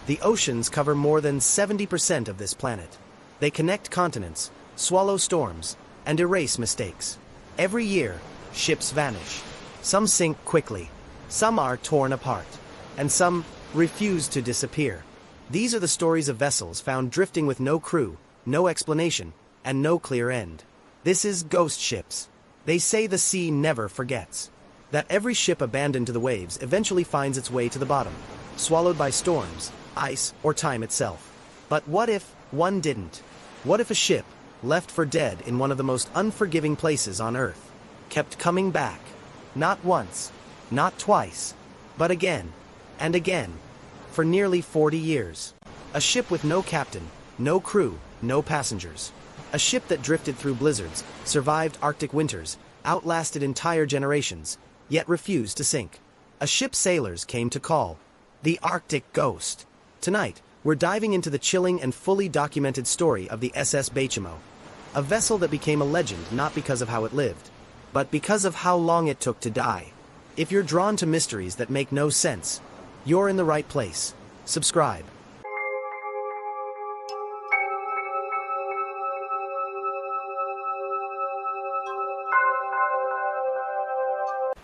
The oceans cover more than 70% of this planet. They connect continents, swallow storms, and erase mistakes. Every year, ships vanish. Some sink quickly, some are torn apart, and some refuse to disappear. These are the stories of vessels found drifting with no crew, no explanation, and no clear end. This is ghost ships. They say the sea never forgets. That every ship abandoned to the waves eventually finds its way to the bottom, swallowed by storms, ice, or time itself. But what if one didn't? What if a ship, left for dead in one of the most unforgiving places on Earth, kept coming back? Not once, not twice, but again, and again, for nearly 40 years. A ship with no captain, no crew, no passengers. A ship that drifted through blizzards, survived Arctic winters, outlasted entire generations, yet refused to sink. A ship sailors came to call the Arctic Ghost. Tonight, we're diving into the chilling and fully documented story of the SS Baychimo, a vessel that became a legend not because of how it lived, but because of how long it took to die. If you're drawn to mysteries that make no sense, you're in the right place. Subscribe.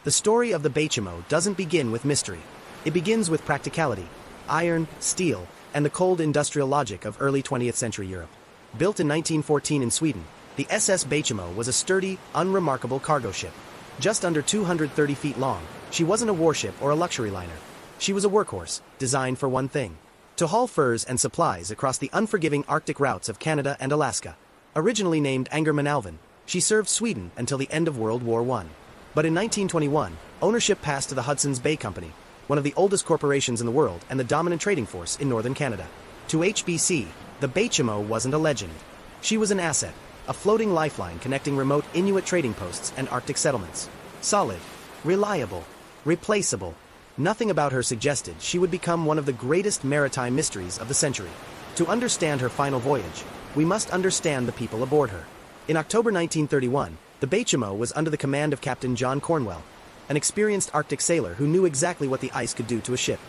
The story of the Baychimo doesn't begin with mystery. It begins with practicality, iron, steel, and the cold industrial logic of early 20th century Europe. Built in 1914 in Sweden, the SS Baychimo was a sturdy, unremarkable cargo ship. Just under 230 feet long, she wasn't a warship or a luxury liner. She was a workhorse, designed for one thing: to haul furs and supplies across the unforgiving Arctic routes of Canada and Alaska. Originally named Angermanalven, she served Sweden until the end of World War I. But in 1921, ownership passed to the Hudson's Bay Company, one of the oldest corporations in the world and the dominant trading force in northern Canada. To HBC, the Baychimo wasn't a legend. She was an asset, a floating lifeline connecting remote Inuit trading posts and Arctic settlements. Solid, reliable, replaceable. Nothing about her suggested she would become one of the greatest maritime mysteries of the century. To understand her final voyage, we must understand the people aboard her. In October 1931, the Baychimo was under the command of Captain John Cornwell, an experienced Arctic sailor who knew exactly what the ice could do to a ship.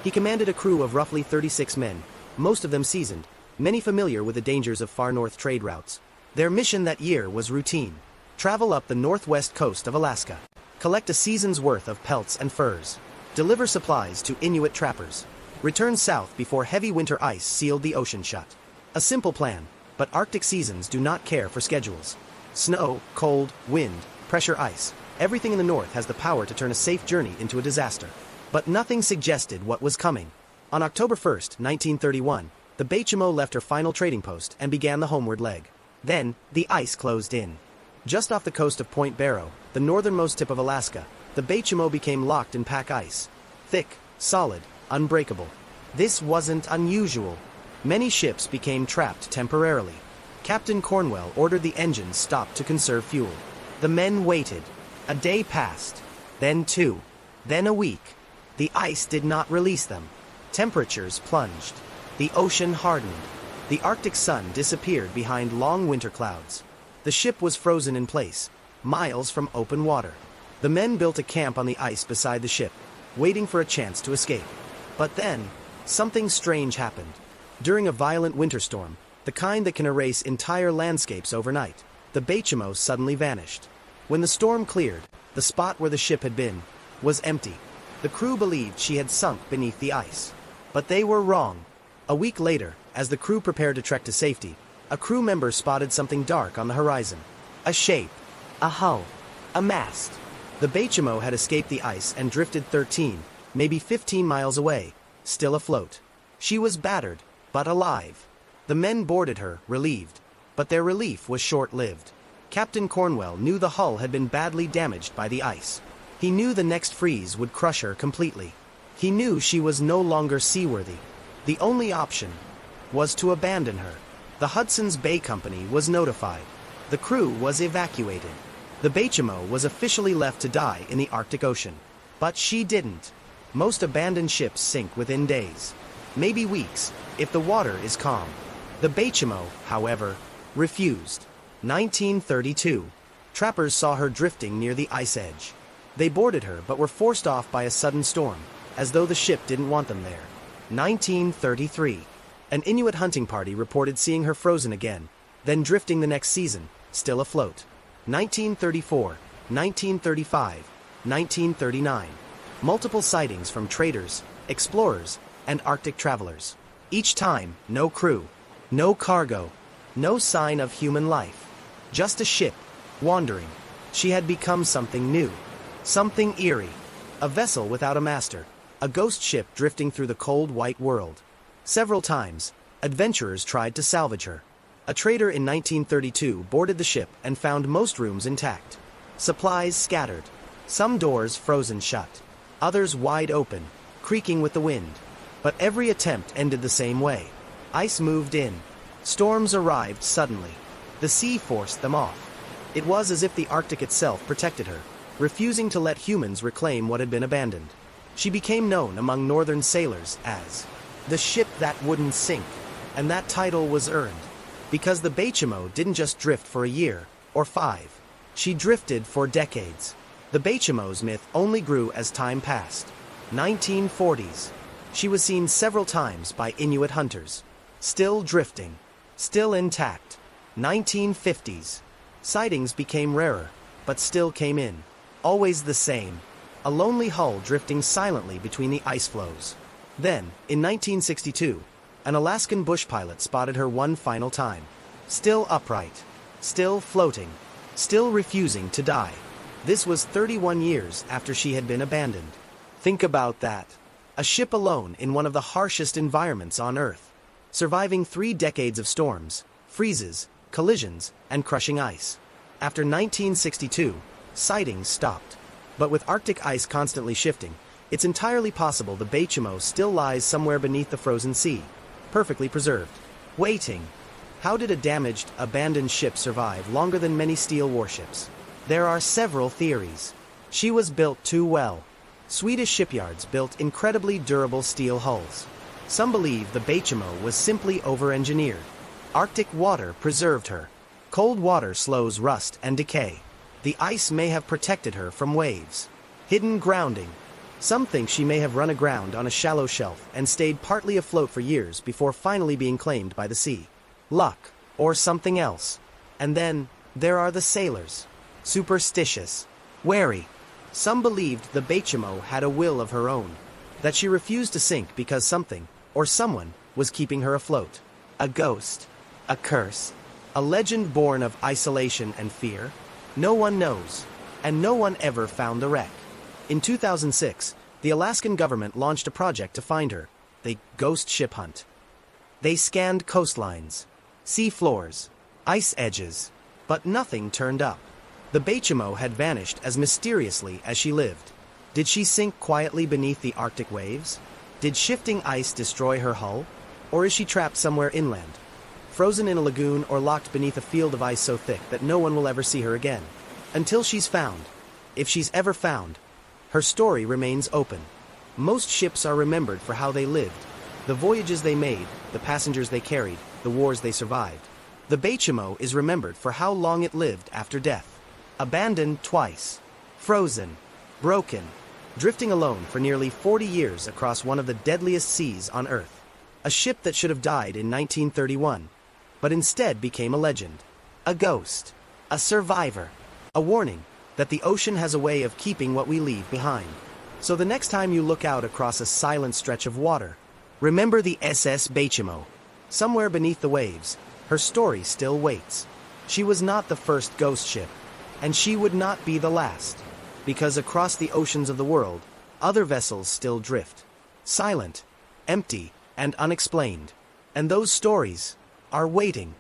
He commanded a crew of roughly 36 men, most of them seasoned, many familiar with the dangers of far north trade routes. Their mission that year was routine: travel up the northwest coast of Alaska, collect a season's worth of pelts and furs, deliver supplies to Inuit trappers, return south before heavy winter ice sealed the ocean shut. A simple plan, but Arctic seasons do not care for schedules. Snow, cold, wind, pressure ice, everything in the north has the power to turn a safe journey into a disaster. But nothing suggested what was coming. On October 1st, 1931, the Baychimo left her final trading post and began the homeward leg. Then, the ice closed in. Just off the coast of Point Barrow, the northernmost tip of Alaska, the Baychimo became locked in pack ice. Thick, solid, unbreakable. This wasn't unusual. Many ships became trapped temporarily. Captain Cornwell ordered the engines stopped to conserve fuel. The men waited. A day passed, then two, then a week. The ice did not release them. Temperatures plunged. The ocean hardened. The Arctic sun disappeared behind long winter clouds. The ship was frozen in place, miles from open water. The men built a camp on the ice beside the ship, waiting for a chance to escape. But then, something strange happened. During a violent winter storm, the kind that can erase entire landscapes overnight, the Baychimo suddenly vanished. When the storm cleared, the spot where the ship had been was empty. The crew believed she had sunk beneath the ice. But they were wrong. A week later, as the crew prepared to trek to safety, a crew member spotted something dark on the horizon. A shape, a hull, a mast. The Baychimo had escaped the ice and drifted 13, maybe 15 miles away, still afloat. She was battered, but alive. The men boarded her, relieved. But their relief was short-lived. Captain Cornwell knew the hull had been badly damaged by the ice. He knew the next freeze would crush her completely. He knew she was no longer seaworthy. The only option was to abandon her. The Hudson's Bay Company was notified. The crew was evacuated. The Baychimo was officially left to die in the Arctic Ocean. But she didn't. Most abandoned ships sink within days, maybe weeks, if the water is calm. The Baychimo, however, refused. 1932. Trappers saw her drifting near the ice edge. They boarded her but were forced off by a sudden storm, as though the ship didn't want them there. 1933. An Inuit hunting party reported seeing her frozen again, then drifting the next season, still afloat. 1934, 1935, 1939. Multiple sightings from traders, explorers, and Arctic travelers. Each time, no crew, no cargo, no sign of human life. Just a ship, wandering. She had become something new, something eerie. A vessel without a master, a ghost ship drifting through the cold white world. Several times, adventurers tried to salvage her. A trader in 1932 boarded the ship and found most rooms intact. Supplies scattered. Some doors frozen shut. Others wide open, creaking with the wind. But every attempt ended the same way. Ice moved in. Storms arrived suddenly. The sea forced them off. It was as if the Arctic itself protected her, refusing to let humans reclaim what had been abandoned. She became known among northern sailors as the ship that wouldn't sink, and that title was earned because the Baychimo didn't just drift for a year or 5. She drifted for decades. The Baychimo's myth only grew as time passed. 1940s. She was seen several times by Inuit hunters. Still drifting. Still intact. 1950s. Sightings became rarer, but still came in. Always the same. A lonely hull drifting silently between the ice floes. Then, in 1962, an Alaskan bush pilot spotted her one final time. Still upright. Still floating. Still refusing to die. This was 31 years after she had been abandoned. Think about that. A ship alone in one of the harshest environments on Earth. Surviving 3 decades of storms, freezes, collisions, and crushing ice. After 1962, sightings stopped. But with Arctic ice constantly shifting, it's entirely possible the Baychimo still lies somewhere beneath the frozen sea, perfectly preserved, waiting. How did a damaged, abandoned ship survive longer than many steel warships? There are several theories. She was built too well. Swedish shipyards built incredibly durable steel hulls. Some believe the Baychimo was simply over-engineered. Arctic water preserved her. Cold water slows rust and decay. The ice may have protected her from waves. Hidden grounding. Some think she may have run aground on a shallow shelf and stayed partly afloat for years before finally being claimed by the sea. Luck, or something else. And then, there are the sailors. Superstitious. Wary. Some believed the Baychimo had a will of her own. That she refused to sink because something, or someone, was keeping her afloat. A ghost. A curse. A legend born of isolation and fear. No one knows. And no one ever found the wreck. In 2006, the Alaskan government launched a project to find her, the Ghost Ship Hunt. They scanned coastlines, sea floors, ice edges, but nothing turned up. The Baychimo had vanished as mysteriously as she lived. Did she sink quietly beneath the Arctic waves? Did shifting ice destroy her hull? Or is she trapped somewhere inland, frozen in a lagoon or locked beneath a field of ice so thick that no one will ever see her again? Until she's found, if she's ever found, her story remains open. Most ships are remembered for how they lived, the voyages they made, the passengers they carried, the wars they survived. The Baychimo is remembered for how long it lived after death. Abandoned twice. Frozen. Broken. Drifting alone for nearly 40 years across one of the deadliest seas on Earth. A ship that should have died in 1931, but instead became a legend. A ghost. A survivor. A warning that the ocean has a way of keeping what we leave behind. So the next time you look out across a silent stretch of water, remember the SS Baychimo. Somewhere beneath the waves, her story still waits. She was not the first ghost ship, and she would not be the last, because across the oceans of the world, other vessels still drift, silent, empty, and unexplained. And those stories are waiting.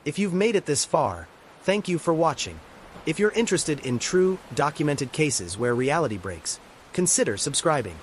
If you've made it this far, thank you for watching. If you're interested in true, documented cases where reality breaks, consider subscribing.